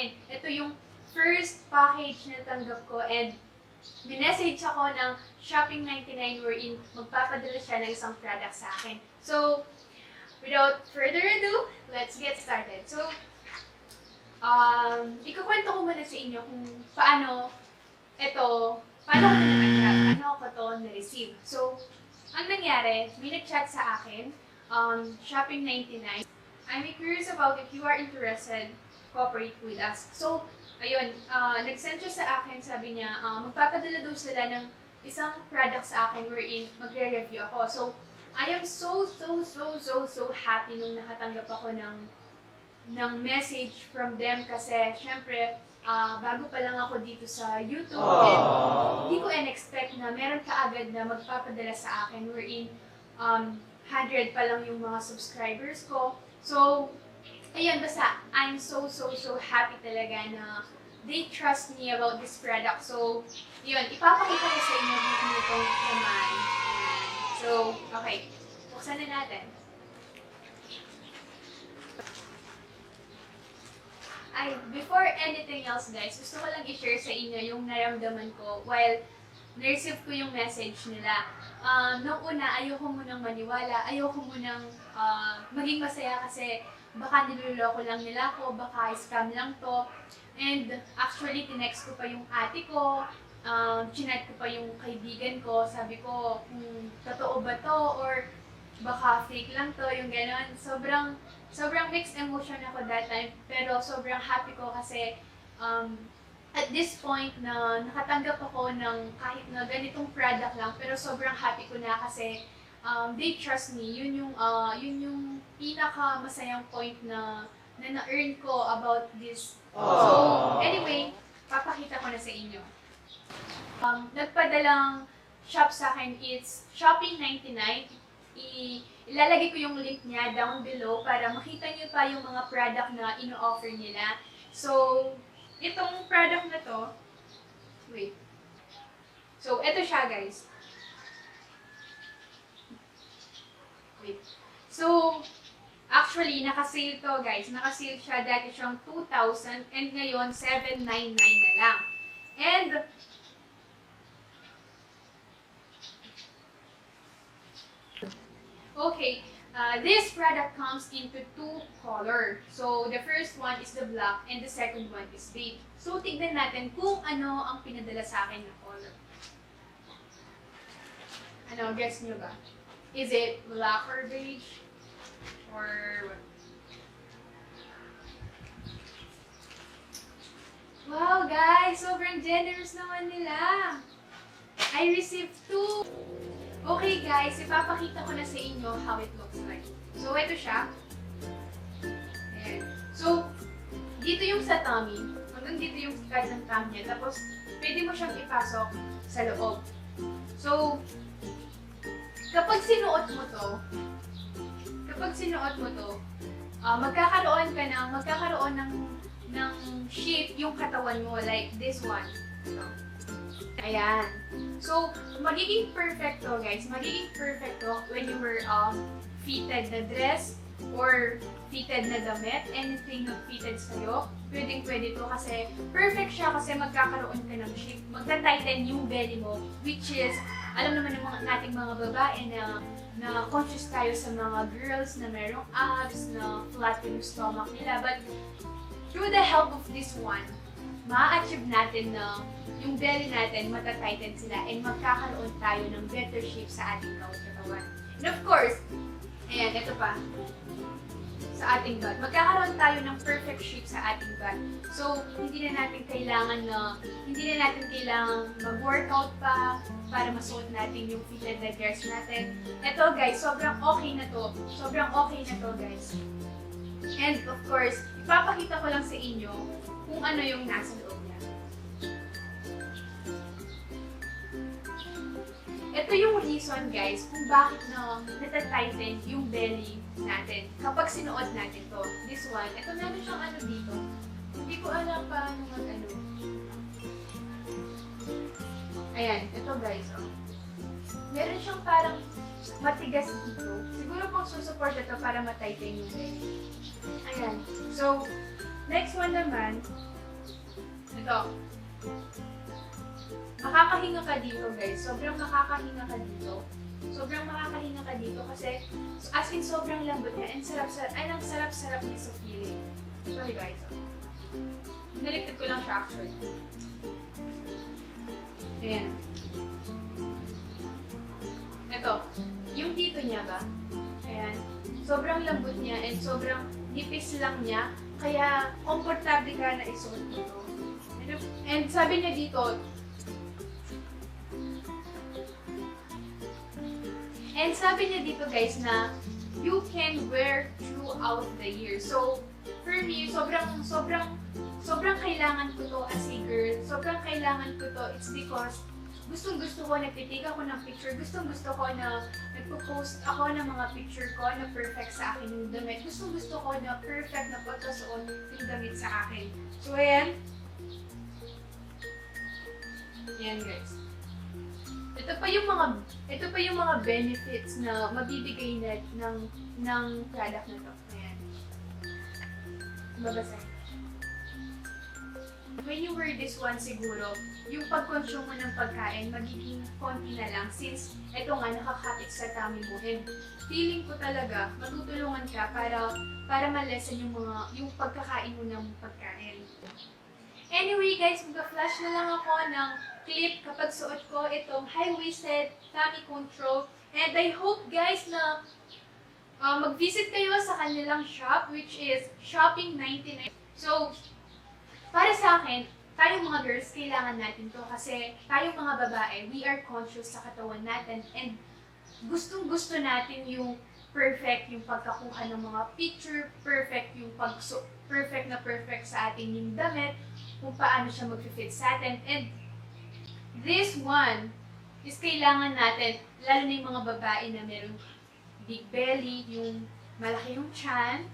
akin. Ito yung first package na tanggap ko and minessage ako ng Shopping 99 wherein magpapadala siya ng isang product sa akin. So, without further ado, let's get started. So, ikukwento ko muna sa inyo kung paano ko natanggap, paano ko to na-receive. So, ang nangyari, may nag-chat sa akin, Shopping 99. I'm curious about if you are interested, cooperate with us. So, ayun, nag-send siya sa akin, sabi niya, magpapadala daw sila ng isang product sa akin wherein magre-review ako. So, I am so happy nung nakatanggap ako ng message from them kasi syempre, bago pa lang ako dito sa YouTube and hindi ko in-expect na meron kaagad na magpapadala sa akin wherein 100 pa lang yung mga subscribers ko. So, ayun, basta, I'm so happy talaga na they trust me about this product. So, yun, ipapakita ko sa inyo kung ano itong laman. So, okay, buksan na natin. Ay, before anything else guys, gusto ko lang i-share sa inyo yung naramdaman ko while na-receive ko yung message nila. Nung una, ayoko munang maniwala, ayoko munang maging masaya kasi baka niloloko lang nila ako, baka scam lang to. And actually, tinext ko pa yung ate ko, chinat ko pa yung kaibigan ko, sabi ko kung totoo ba to or baka fake lang to, yung gano'n. Sobrang mixed emotion ako that time, pero sobrang happy ko kasi at this point na nakatanggap ako ng kahit na ganitong product lang, pero sobrang happy ko na kasi they trust me. Yun yung pinaka masayang point na na-earn ko about this. So, anyway, papakita ko na sa inyo. Nagpadalang shop sa akin, it's Shopping 99. Ilalagay ko yung link niya down below para makita niyo pa yung mga product na ino-offer nila. So, itong product na to, wait. So, ito siya guys. Wait. So, actually, naka-sale to guys. Naka-sale siya, dati siyang 2,000 and ngayon 799 na lang. And, okay, this product comes into two color. So, the first one is the black and the second one is beige. So, tignan natin kung ano ang pinadala sa akin na color. Ano, guess nyo ba? Is it black or beige? Or what? Wow, guys! Sobrang generous naman nila! I received two! Okay guys, ipapakita ko na sa inyo how it looks like. So, ito siya. Ayan. So, dito yung sa tummy. Hanggang dito yung card ng tummy niya. Tapos, pwede mo siyang ipasok sa loob. So, kapag sinuot mo to, magkakaroon ng shape yung katawan mo, like this one. So, ayan. So, magiging perfect to guys. Magiging perfect to when you wear fitted na dress or fitted na damit. Anything na fitted sa'yo. Pwede to kasi perfect siya kasi magkakaroon ka ng shape. Magta-tighten yung belly mo, which is, alam naman ng nating mga babae na conscious tayo sa mga girls na mayroong abs, na flat yung stomach nila. But, through the help of this one, ma-achieve natin na yung belly natin, matatighten sila and magkakaroon tayo ng better shape sa ating katawan. And of course, ayan, ito pa, sa ating butt. Magkakaroon tayo ng perfect shape sa ating butt. So, hindi na natin kailangan mag-workout pa para masuot natin yung fitted na dress natin. Ito guys, sobrang okay na to. Sobrang okay na to guys. And of course, ipapakita ko lang sa inyo kung ano yung nasa loob niya. Ito yung reason guys kung bakit natatighten yung belly natin kapag sinuot natin to. This one, ito meron siyang ano dito. Hindi ko alam paano mag-ano. Ayan, ito guys. Oh. Meron siyang parang matigas dito. Siguro pang susupport ito para matighten yung belly. Ayan. So, Next one naman, ito. Makakahinga ka dito, guys. Sobrang makakahinga ka dito. Sobrang makakahinga ka dito kasi as in sobrang lambot niya and ang sarap-sarap niya sa feeling. Sorry guys. Naligtad ko lang siya actually. Ayan. Ito. Yung dito niya ba? Ayan. Sobrang lambot niya and sobrang nipis lang niya. Kaya komportable ka na isuot dito. And sabi niya dito, guys na you can wear throughout the year. So, for me, sobrang kailangan ko to as a girl. Sobrang kailangan ko to. It's because gustong-gusto ko, nagtitig ako ng picture. Gustong-gusto ko na nagpo-post ako ng mga picture ko na perfect sa akin yung damit. Gustong-gusto ko na perfect na pagkasuot yung damit sa akin. So, ayan. Ayan, guys. Ito pa yung mga benefits na mabibigay ng product na to. Ayan. Babasahin. When you wear this one siguro, yung pag-consume mo ng pagkain magiging konti na lang since ito nga nakakapit sa tummy mo. And feeling ko talaga matutulungan ka para ma-lessen yung pagkakain mo ng pagkain. Anyway guys, mag-flash na lang ako ng clip kapag suot ko itong high-waisted tummy control. And I hope guys na mag-visit kayo sa kanilang shop which is Shopping 99. So, para sa akin, tayong mga girls, kailangan natin to kasi tayong mga babae, we are conscious sa katawan natin and gustong-gusto natin yung perfect yung pagkakuha ng mga picture, perfect yung perfect sa atin yung damit, kung paano siya mag-fit sa atin. And this one is kailangan natin, lalo na yung mga babae na merong big belly, yung malaki yung tiyan.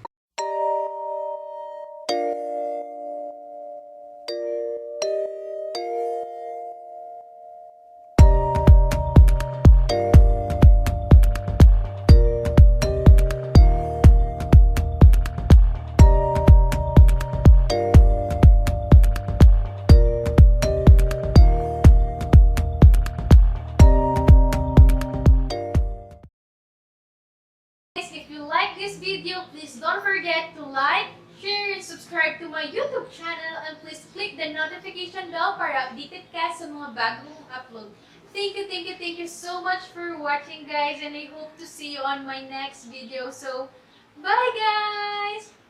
If you like this video, please don't forget to like, share, and subscribe to my YouTube channel and please click the notification bell para updated ka sa mga bagong upload. Thank you so much for watching guys and I hope to see you on my next video. So, bye guys!